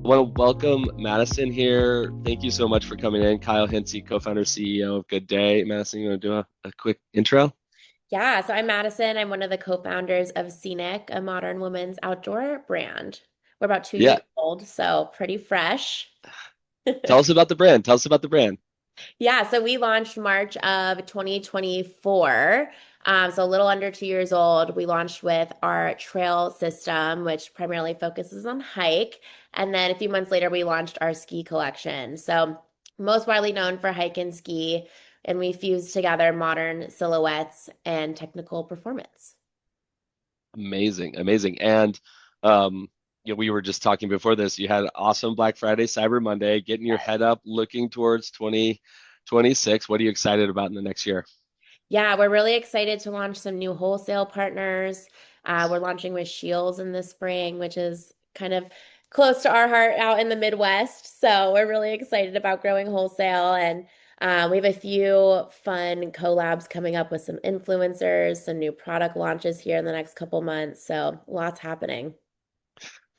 I want to welcome Madison here. Thank you so much for coming in. Kyle Hency, co-founder, CEO of GoodDay. Madison, you want to do a quick intro? Yeah, so I'm Madison. I'm one of the co-founders of SENIQ, a modern women's outdoor brand. We're about 2 years Yeah, old, so pretty fresh. tell us about the brand. Tell us about the brand. Yeah, so we launched March of 2024. So a little under 2 years old. We launched with our trail system, which primarily focuses on hike. And then a few months later, we launched our ski collection. So most widely known for hike and ski, and we fused together modern silhouettes and technical performance. Amazing, amazing. And we were just talking before this. You had an awesome Black Friday, Cyber Monday, getting your head up, looking towards 2026. What are you excited about in the next year? Yeah, we're really excited to launch some new wholesale partners. We're launching with Shields in the spring, which is kind of close to our heart out in the Midwest. So we're really excited about growing wholesale. And we have a few fun collabs coming up with some influencers, some new product launches here in the next couple months. So lots happening.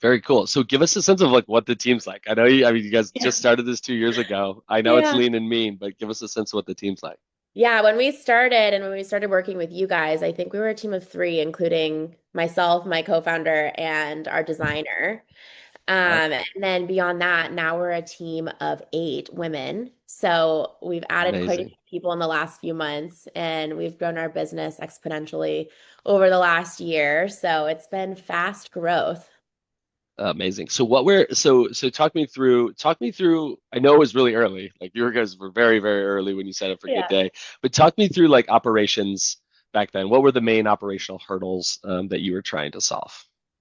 Very cool. So give us a sense of like what the team's like. I mean, you guys Yeah. just started this 2 years ago. I know it's Yeah. lean and mean, but give us a sense of what the team's like. Yeah, when we started working with you guys, I think we were a team of three, including myself, my co-founder, and our designer. Yep. And then beyond that, now we're a team of 8 women. So we've added quite a Amazing. few people in the last few months, and we've grown our business exponentially over the last year. So it's been fast growth. Amazing. So what we're so talk me through. I know it was really early. Like you guys were very, very early when you set up for Good Yeah. Day. But talk me through like operations back then. What were the main operational hurdles that you were trying to solve?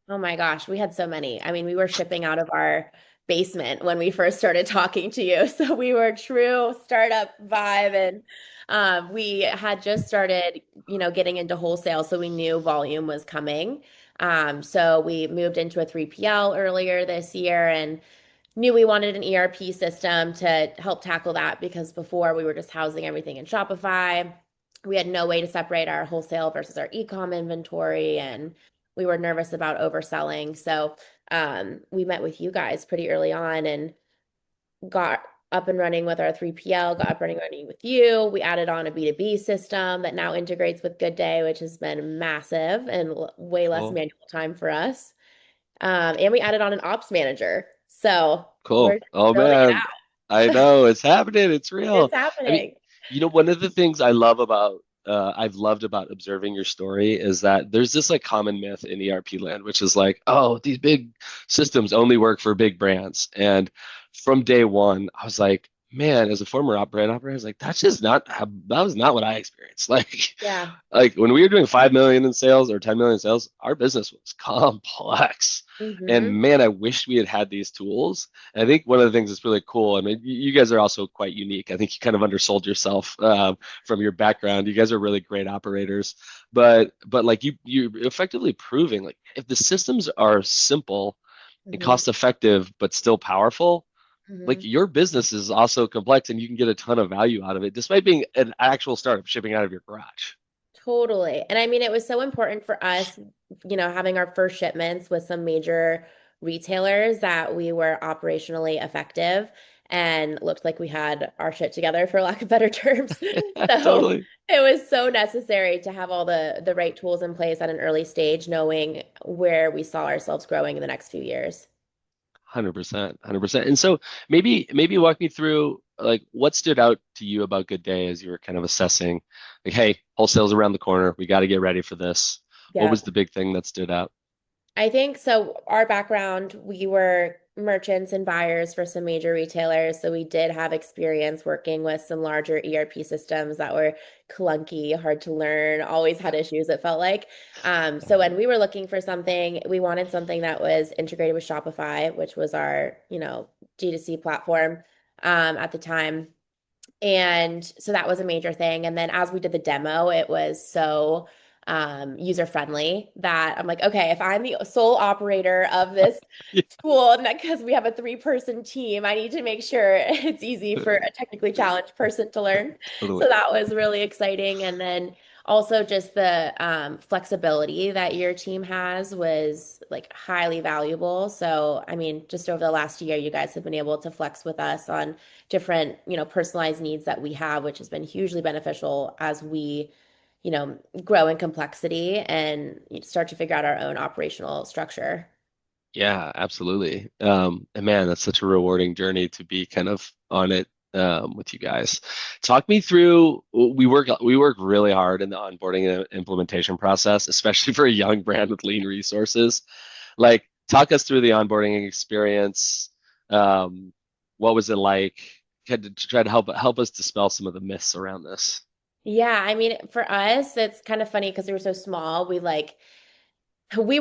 Oh my gosh, we had so many. I mean, we were shipping out of our basement when we first started talking to you. So we were true startup vibe and we had just started, getting into wholesale, so we knew volume was coming. So we moved into a 3PL earlier this year and knew we wanted an ERP system to help tackle that because before we were just housing everything in Shopify. We had no way to separate our wholesale versus our e-com inventory, and we were nervous about overselling. So we met with you guys pretty early on and got up and running with our 3PL, got up and running with you. We added on a B2B system that now integrates with Good Day, which has been massive and way less Cool. manual time for us. And we added on an ops manager. So we're Cool. just Oh building it man, I out. know it's happening. It's real. It's I mean, happening. one of the things I've loved about observing your story is that there's this like common myth in ERP land, which is like, oh, these big systems only work for big brands. And from day one, I was like, man, as a former brand operator, I was like, that's just not how, that was not what I experienced. Yeah. Like when we were doing 5 million in sales or 10 million in sales, our business was complex. And Hmm. man, I wish we had had these tools. And I think one of the things that's really cool. I mean, you guys are also quite unique. I think you kind of undersold yourself from your background. You guys are really great operators, but like you effectively proving like if the systems are simple and Hmm. cost effective but still powerful, like Hmm. your business is also complex and you can get a ton of value out of it, despite being an actual startup shipping out of your garage. Totally. And I mean, it was so important for us, having our first shipments with some major retailers that we were operationally effective and looked like we had our shit together, for lack of better terms. So Totally. it was so necessary to have all the right tools in place at an early stage, knowing where we saw ourselves growing in the next few years. 100%, 100%. And so maybe walk me through like what stood out to you about Good Day as you were kind of assessing, like, hey, wholesale's around the corner. We got to get ready for this. What Yeah. was the big thing that stood out? I think so. Our background, we were merchants and buyers for some major retailers. So we did have experience working with some larger ERP systems that were clunky, hard to learn, always had issues, it felt like. So when we were looking for something, we wanted something that was integrated with Shopify, which was our, D2C platform at the time. And so that was a major thing. And then as we did the demo, it was so user friendly that I'm like, okay, if I'm the sole operator of this Yeah, tool, and because we have a 3-person team, I need to make sure it's easy for a technically challenged person to learn. totally. So that was really exciting. And then Also, just the flexibility that your team has was like highly valuable. So, I mean, just over the last year, you guys have been able to flex with us on different, personalized needs that we have, which has been hugely beneficial as we, grow in complexity and start to figure out our own operational structure. Yeah, absolutely. And man, that's such a rewarding journey to be kind of on it with you guys. Talk me through. We work really hard in the onboarding and implementation process, especially for a young brand with lean resources. Like, talk us through the onboarding experience. Um, what was it like? Kind of to try to help us dispel some of the myths around this. Yeah, I mean, for us, it's kind of funny because we were so small. We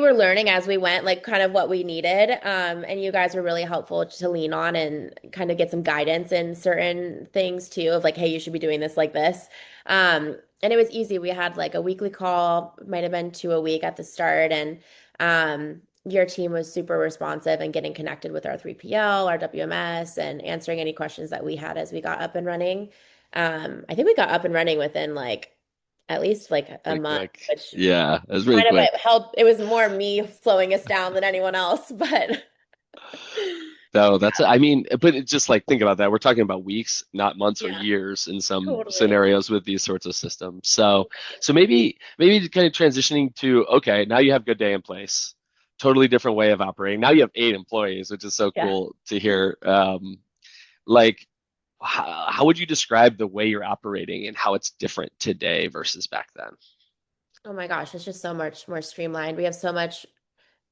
were learning as we went, like kind of what we needed. And you guys were really helpful to lean on and kind of get some guidance in certain things too, of like, hey, you should be doing this like this. And it was easy. We had like a weekly call, might have been two a week at the start, and your team was super responsive and getting connected with our 3PL, our WMS, and answering any questions that we had as we got up and running. I think we got up and running within like at least like a Pretty month, quick. which Yeah, it was pretty kind of quick. it helped. It was more me slowing us down than anyone else, but No, I mean, but it's just like think about that. We're talking about weeks, not months or yeah, years in some totally. scenarios with these sorts of systems. So maybe kind of transitioning to, okay, now you have Good Day in place. Totally different way of operating. Now you have 8 employees, which is so Yeah. cool to hear. Like, how would you describe the way you're operating and how it's different today versus back then? Oh my gosh, it's just so much more streamlined. We have so much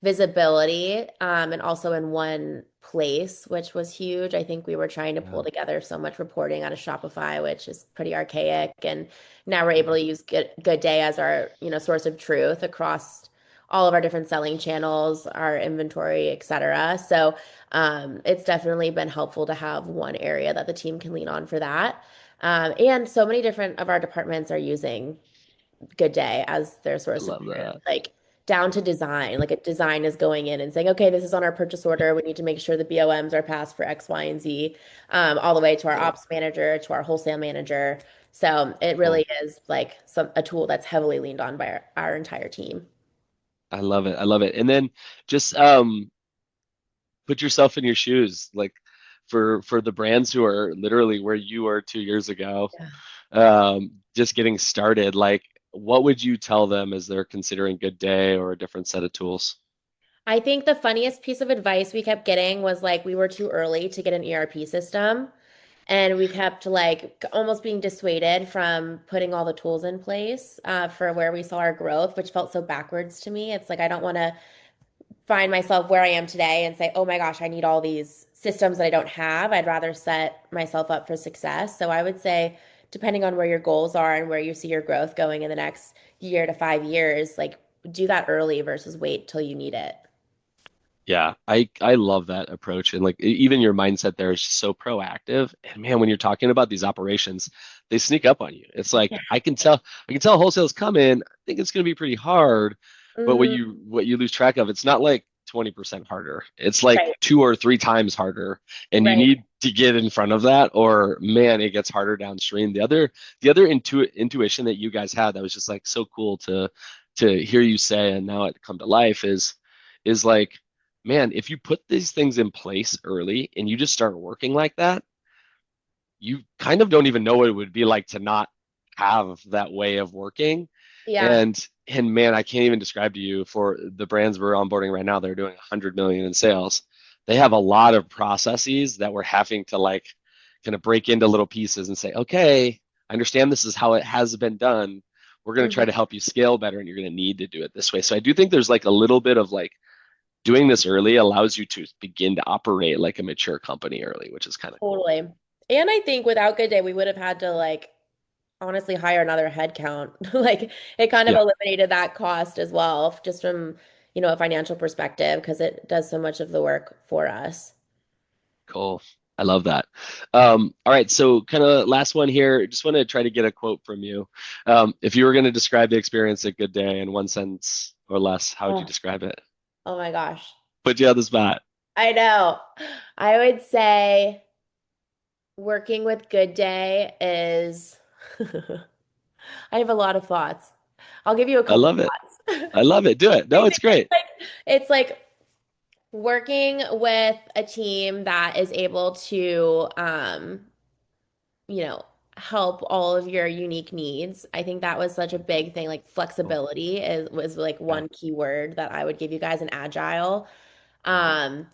visibility, and also in one place, which was huge. I think we were trying to Yeah. pull together so much reporting out of Shopify, which is pretty archaic. And now we're able Mhm. to use Good Day as our, source of truth across all of our different selling channels, our inventory, et cetera. So it's definitely been helpful to have one area that the team can lean on for that. And so many different of our departments are using Good Day as their I source of love truth. that. Like down to design, like a design is going in and saying, okay, this is on our purchase order. We need to make sure the BOMs are passed for X, Y, and Z, all the way to our Cool. ops manager, to our wholesale manager. So it really Cool. is like a tool that's heavily leaned on by our entire team. I love it. I love it. And then just put yourself in your shoes, like for the brands who are literally where you were 2 years ago, Yeah. just getting started. Like, what would you tell them as they're considering Good Day or a different set of tools? I think the funniest piece of advice we kept getting was like we were too early to get an ERP system. And we kept like almost being dissuaded from putting all the tools in place for where we saw our growth, which felt so backwards to me. It's like I don't want to find myself where I am today and say, oh my gosh, I need all these systems that I don't have. I'd rather set myself up for success. So I would say, depending on where your goals are and where you see your growth going in the next year to 5 years, like do that early versus wait till you need it. Yeah, I love that approach, and like even your mindset there is just so proactive. And man, when you're talking about these operations, they sneak up on you. It's like Yeah. I can tell wholesale's coming. I think it's going to be pretty hard, but what Hmm. you lose track of, it's not like 20% harder. It's like Right. 2 or 3 times harder, and you Right. need to get in front of that, or man, it gets harder downstream. The other intuition that you guys had that was just like so cool to hear you say, and now it come to life is like, man, if you put these things in place early and you just start working like that, you kind of don't even know what it would be like to not have that way of working. Yeah. And man, I can't even describe to you for the brands we're onboarding right now, they're doing 100 million in sales. They have a lot of processes that we're having to like kind of break into little pieces and say, okay, I understand this is how it has been done. We're going to try to Mhm. help you scale better and you're going to need to do it this way. So I do think there's like a little bit of like doing this early allows you to begin to operate like a mature company early, which is kind of cool. Totally. And I think without Good Day, we would have had to like honestly hire another headcount. Like it kind of Yeah, eliminated that cost as well, just from, a financial perspective, because it does so much of the work for us. cool. I love that. All right, so kind of last one here. Just want to try to get a quote from you. If you were going to describe the experience at Good Day in one sentence or less, how would you Oh, describe it? oh my gosh. Put you on the spot. I know. I would say working with Good Day is I have a lot of thoughts. I'll give you a I couple love it. thoughts. I love it. Do it. I No, think it's great. it's like working with a team that is able to you know, help all of your unique needs. I think that was such a big thing. Like Cool. flexibility is was like Yeah. one key word that I would give you guys, and agile. Mhm. Um,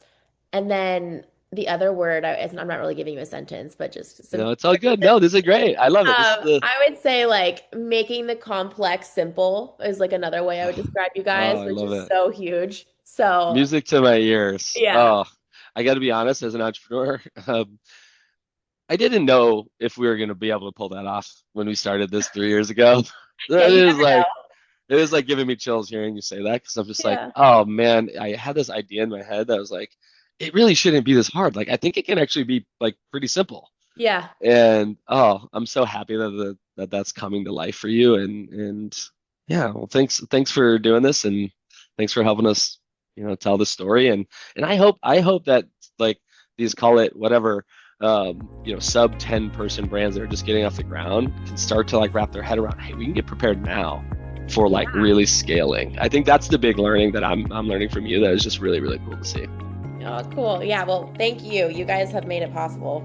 and then the other word, I'm not really giving you a sentence, but just some No, it's all good. No, this is great. I love it. This is the I would say like making the complex simple is like another way I would describe you guys, oh, I which love is it. so huge. So Music to my ears. yeah, Oh, I got to be honest, as an entrepreneur, I didn't know if we were going to be able to pull that off when we started this 3 years ago. yeah, It you is never know. like it was like giving me chills hearing you say that because I'm just like, Yeah, oh man, I had this idea in my head that was like, it really shouldn't be this hard. Like I think it can actually be like pretty simple. yeah, And oh, I'm so happy that that's coming to life for you. And yeah, well, thanks for doing this, and thanks for helping us, tell the story. And I hope that like these call it whatever, sub 10 person brands that are just getting off the ground can start to like wrap their head around, hey, we can get prepared now for yeah. like really scaling. I think that's the big learning that I'm learning from you that is just really, really cool to see. Oh, cool. Yeah, well, thank you. You guys have made it possible.